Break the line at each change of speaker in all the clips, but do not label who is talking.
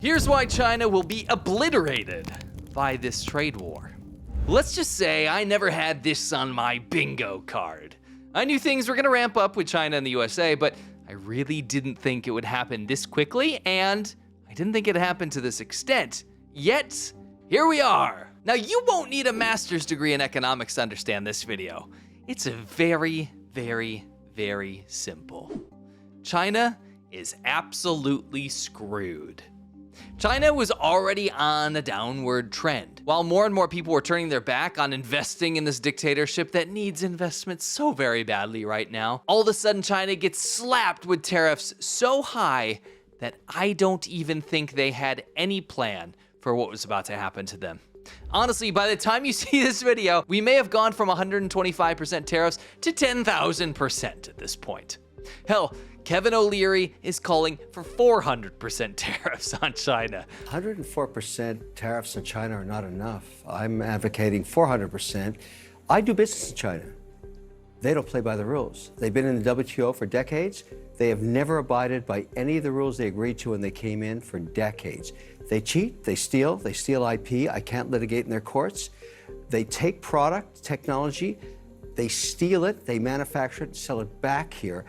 Here's why China will be obliterated by this trade war. Let's just say I never had this on my bingo card. I knew things were gonna ramp up with China and the USA, but I really didn't think it would happen this quickly, and I didn't think it'd happen to this extent. Yet, here we are. Now, you won't need a master's degree in economics to understand this video. It's very, very, very simple. China is absolutely screwed. China was already on a downward trend. While more and more people were turning their back on investing in this dictatorship that needs investment so very badly right now, all of a sudden China gets slapped with tariffs so high that I don't even think they had any plan for what was about to happen to them. Honestly, by the time you see this video, we may have gone from 125% tariffs to 10,000% at this point. Hell, Kevin O'Leary is calling for 400% tariffs on China.
104% tariffs on China are not enough. I'm advocating 400%. I do business in China. They don't play by the rules. They've been in the WTO for decades. They have never abided by any of the rules they agreed to when they came in for decades. They cheat, they steal IP. I can't litigate in their courts. They take product, technology, they steal it, they manufacture it, and sell it back here.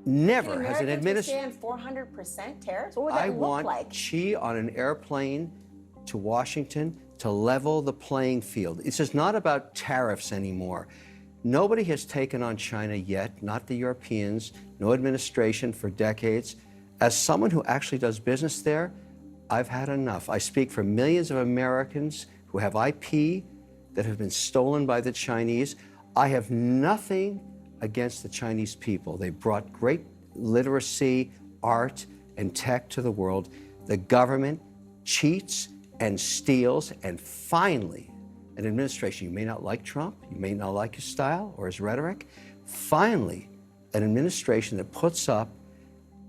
Never has an administration.
400% tariffs? What would that look like?
I want Xi on an airplane to Washington to level the playing field. It's just not about tariffs anymore. Nobody has taken on China yet, not the Europeans, no administration for decades. As someone who actually does business there, I've had enough. I speak for millions of Americans who have IP that have been stolen by the Chinese. I have nothing against the Chinese people. They brought great literacy, art, and tech to the world. The government cheats and steals, and finally, an administration, you may not like Trump, you may not like his style or his rhetoric, finally, an administration that puts up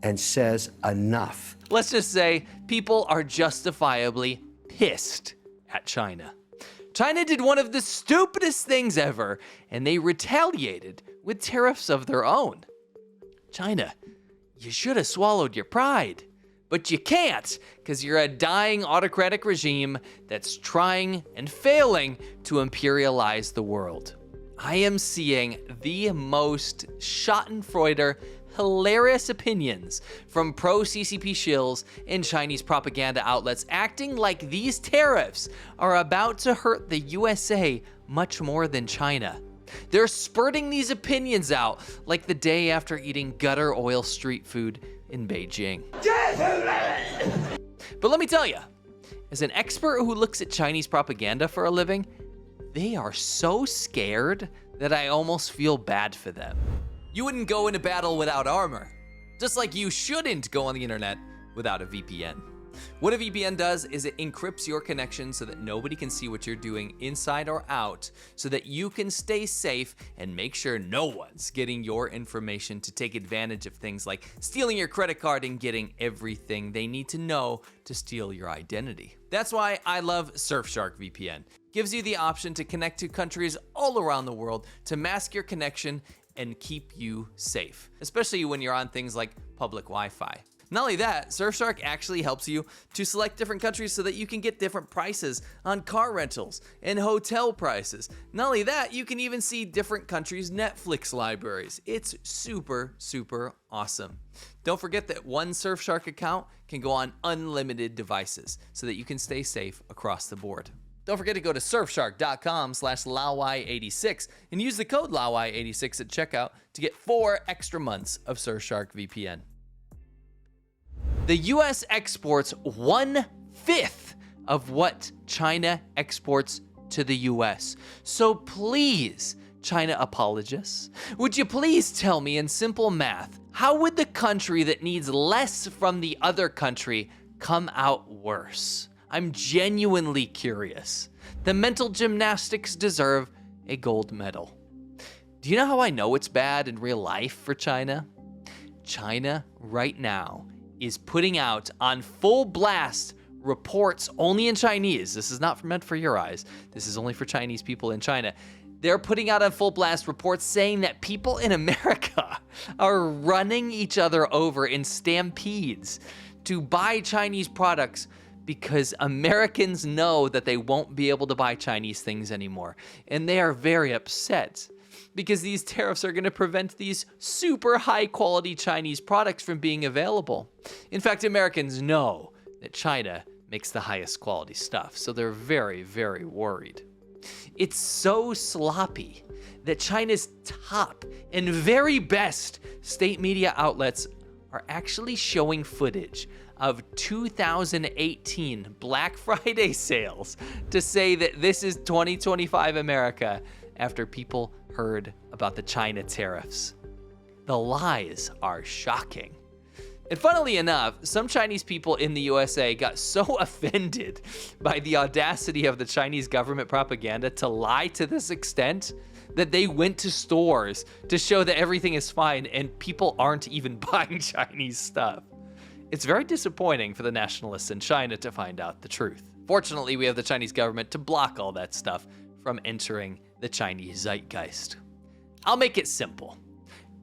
and says enough.
Let's just say people are justifiably pissed at China. China did one of the stupidest things ever, and they retaliated with tariffs of their own. China, you should have swallowed your pride, but you can't, because you're a dying autocratic regime that's trying and failing to imperialize the world. I am seeing the most schadenfreude, hilarious opinions from pro-CCP shills and Chinese propaganda outlets acting like these tariffs are about to hurt the USA much more than China. They're spurting these opinions out like the day after eating gutter oil street food in Beijing. But let me tell you, as an expert who looks at Chinese propaganda for a living, they are so scared that I almost feel bad for them. You wouldn't go into battle without armor, just like you shouldn't go on the internet without a VPN. What a VPN does is it encrypts your connection so that nobody can see what you're doing inside or out, so that you can stay safe and make sure no one's getting your information to take advantage of things like stealing your credit card and getting everything they need to know to steal your identity. That's why I love Surfshark VPN. Gives you the option to connect to countries all around the world to mask your connection and keep you safe, especially when you're on things like public Wi-Fi. Not only that, Surfshark actually helps you to select different countries so that you can get different prices on car rentals and hotel prices. Not only that, you can even see different countries' Netflix libraries. It's super, super awesome. Don't forget that one Surfshark account can go on unlimited devices so that you can stay safe across the board. Don't forget to go to surfshark.com/Lawai86 and use the code Lawai86 at checkout to get 4 extra months of Surfshark VPN. The US exports 1/5 of what China exports to the US. So please, China apologists, would you please tell me in simple math, how would the country that needs less from the other country come out worse? I'm genuinely curious. The mental gymnastics deserve a gold medal. Do you know how I know it's bad in real life for China? China right now is putting out on full blast reports only in Chinese. This is not meant for your eyes. This is only for Chinese people in China. They're putting out on full blast reports saying that people in America are running each other over in stampedes to buy Chinese products because Americans know that they won't be able to buy Chinese things anymore. And they are very upset because these tariffs are going to prevent these super high quality Chinese products from being available. In fact, Americans know that China makes the highest quality stuff, so they're very, very worried. It's so sloppy that China's top and very best state media outlets are actually showing footage of 2018 Black Friday sales to say that this is 2025 America after people heard about the China tariffs. The lies are shocking. And funnily enough, some Chinese people in the USA got so offended by the audacity of the Chinese government propaganda to lie to this extent that they went to stores to show that everything is fine and people aren't even buying Chinese stuff. It's very disappointing for the nationalists in China to find out the truth. Fortunately, we have the Chinese government to block all that stuff from entering the Chinese zeitgeist. I'll make it simple.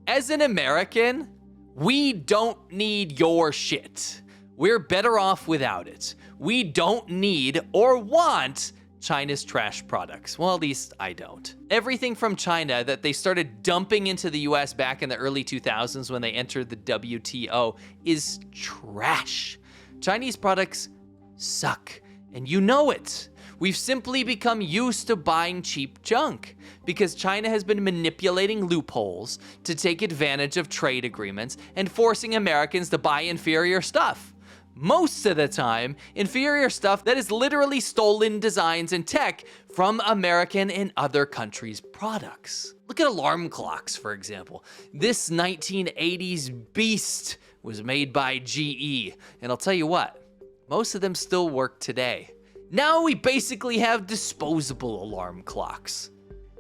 As an American, we don't need your shit. We're better off without it. We don't need or want China's trash products. Well, at least I don't. Everything from China that they started dumping into the US back in the early 2000s when they entered the WTO is trash. Chinese products suck, and you know it. We've simply become used to buying cheap junk because China has been manipulating loopholes to take advantage of trade agreements and forcing Americans to buy inferior stuff. Most of the time, inferior stuff that is literally stolen designs and tech from American and other countries' products. Look at alarm clocks, for example. This 1980s beast was made by GE, and I'll tell you what, most of them still work today. Now we basically have disposable alarm clocks.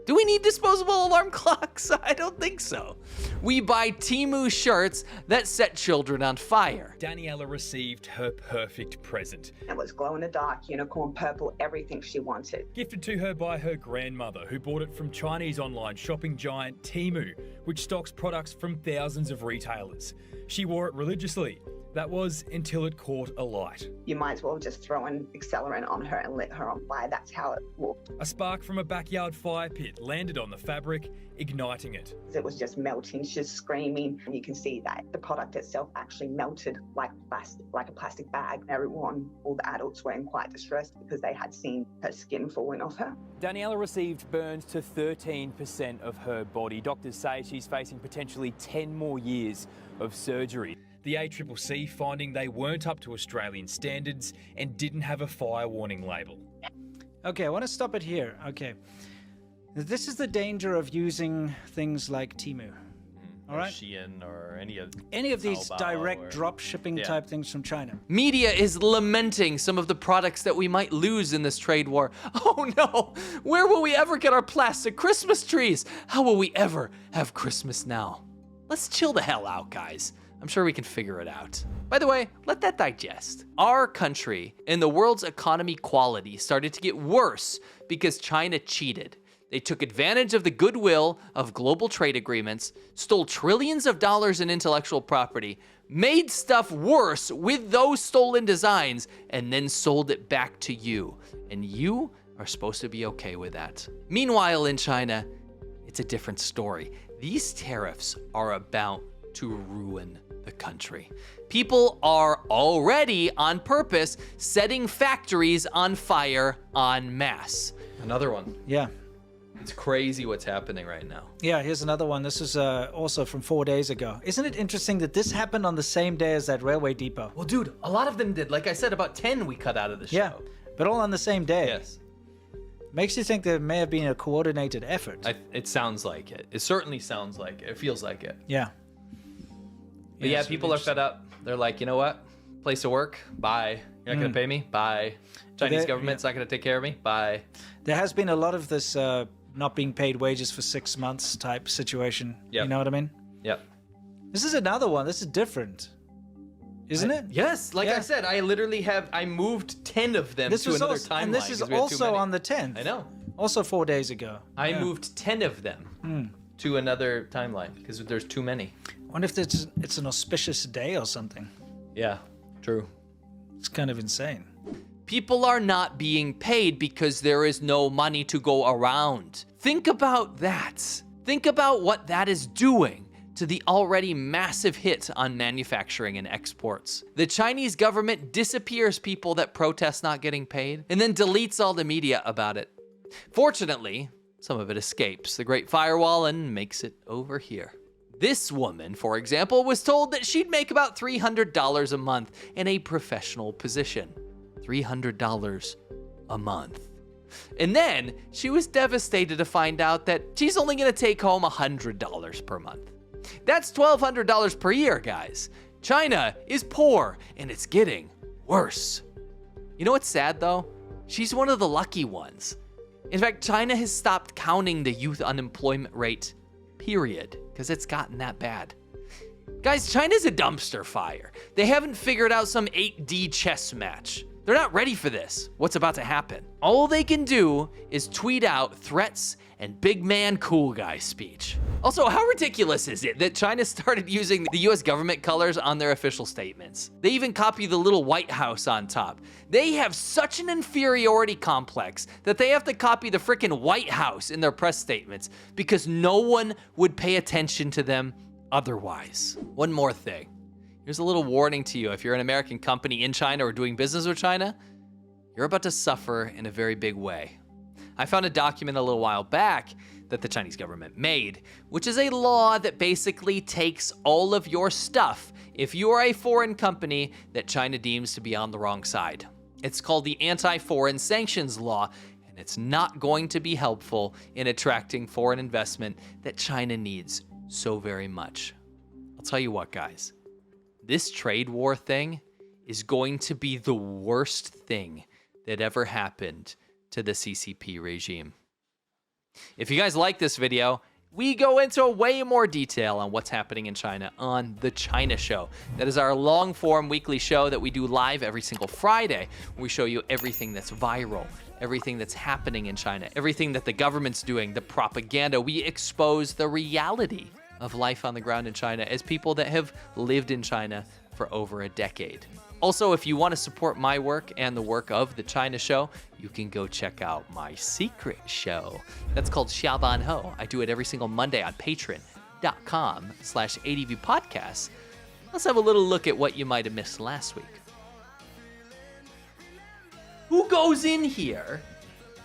Do we need disposable alarm clocks? I don't think so. We buy Temu shirts that set children on fire.
Daniela received her perfect present.
It was glow in the dark, unicorn purple, everything she wanted.
Gifted to her by her grandmother, who bought it from Chinese online shopping giant Temu, which stocks products from thousands of retailers. She wore it religiously. That was until it caught alight.
You might as well just throw an accelerant on her and lit her on fire. That's how it looked.
A spark from a backyard fire pit landed on the fabric, igniting it.
It was just melting, she's screaming. And you can see that the product itself actually melted like a plastic bag. Everyone, all the adults were in quite distress because they had seen her skin falling off her.
Daniela received burns to 13% of her body. Doctors say she's facing potentially 10 more years of surgery. The ACCC finding they weren't up to Australian standards and didn't have a fire warning label.
Okay, I want to stop it here. Okay. This is the danger of using things like Temu. All right?
Shein or any of
these
Taobao
direct
or-
drop shipping type things from China.
Media is lamenting some of the products that we might lose in this trade war. Oh no, where will we ever get our plastic Christmas trees? How will we ever have Christmas now? Let's chill the hell out, guys. I'm sure we can figure it out. By the way, let that digest. Our country and the world's economy quality started to get worse because China cheated. They took advantage of the goodwill of global trade agreements, stole trillions of dollars in intellectual property, made stuff worse with those stolen designs, and then sold it back to you. And you are supposed to be okay with that. Meanwhile, in China, it's a different story. These tariffs are about to ruin the country. People are already on purpose setting factories on fire en masse.
Another one.
Yeah.
It's crazy what's happening right now.
Yeah, here's another one. This is also from 4 days ago. Isn't it interesting that this happened on the same day as that railway depot?
Well, dude, a lot of them did. Like I said, about 10 we cut out of the show.
Yeah, but all on the same day.
Yes.
Makes you think there may have been a coordinated effort.
It sounds like it. It certainly sounds like it. It feels like it.
Yeah.
But yeah,
it's
people
really
are fed up. They're like, you know what? Place of work? Bye. You're not going to pay me? Bye. Chinese government's not going to take care of me? Bye.
There has been a lot of this not being paid wages for 6 months type situation.
Yep.
You know what I mean?
Yep.
This is another one. This is different. Isn't it?
Yes. Like I said, I moved 10 of them
This
to
was
another
also,
timeline.
and this is
'cause we had too
also
many.
on the 10th.
I know.
Also 4 days ago.
I moved 10 of them to another timeline because there's too many.
I wonder if it's an auspicious day or something.
Yeah. True.
It's kind of insane.
People are not being paid because there is no money to go around. Think about that. Think about what that is doing to the already massive hit on manufacturing and exports. The Chinese government disappears people that protest not getting paid and then deletes all the media about it. Fortunately, some of it escapes the Great Firewall and makes it over here. This woman, for example, was told that she'd make about $300 a month in a professional position. $300 a month. And then she was devastated to find out that she's only gonna take home $100 per month. That's $1,200 per year, guys. China is poor and it's getting worse. You know what's sad though? She's one of the lucky ones. In fact, China has stopped counting the youth unemployment rate, period, because it's gotten that bad. Guys, China's a dumpster fire. They haven't figured out some 8D chess match. They're not ready for this, what's about to happen. All they can do is tweet out threats and big man cool guy speech. Also, how ridiculous is it that China started using the US government colors on their official statements? They even copy the little White House on top. They have such an inferiority complex that they have to copy the frickin' White House in their press statements because no one would pay attention to them otherwise. One more thing. Here's a little warning to you. If you're an American company in China or doing business with China, you're about to suffer in a very big way. I found a document a little while back that the Chinese government made, which is a law that basically takes all of your stuff if you are a foreign company that China deems to be on the wrong side. It's called the Anti-Foreign Sanctions Law, and it's not going to be helpful in attracting foreign investment that China needs so very much. I'll tell you what, guys. This trade war thing is going to be the worst thing that ever happened to the CCP regime. If you guys like this video, we go into way more detail on what's happening in China on The China Show. That is our long-form weekly show that we do live every single Friday. We show you everything that's viral, everything that's happening in China, everything that the government's doing, the propaganda. We expose the reality of life on the ground in China as people that have lived in China for over a decade. Also, if you want to support my work and the work of The China Show, you can go check out my secret show. That's called Xiaoban Ho. I do it every single Monday on patreon.com/ADVpodcast. Let's have a little look at what you might have missed last week. Who goes in here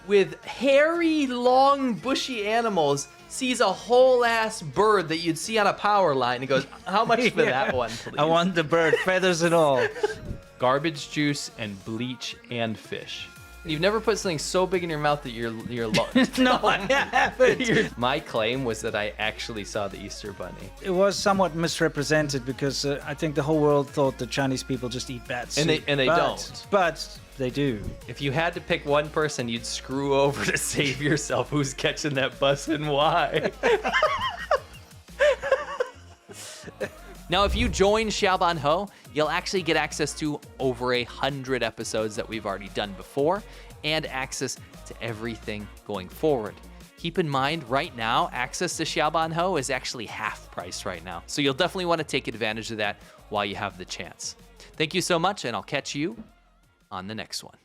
with hairy, long, bushy animals, sees a whole ass bird that you'd see on a power line and goes, how much for that one, please?
I want the bird, feathers and all.
Garbage juice and bleach and fish. You've never put something so big in your mouth that you're
No, I haven't.
My claim was that I actually saw the Easter Bunny.
It was somewhat misrepresented because I think the whole world thought the Chinese people just eat bat soup.
And they don't.
But they do.
If you had to pick one person you'd screw over to save yourself, who's catching that bus and why?
Now, if you join Xiaoban Ho, you'll actually get access to over 100 episodes that we've already done before and access to everything going forward. Keep in mind, right now, access to Xiaoban Ho is actually half price right now. So you'll definitely want to take advantage of that while you have the chance. Thank you so much, and I'll catch you on the next one.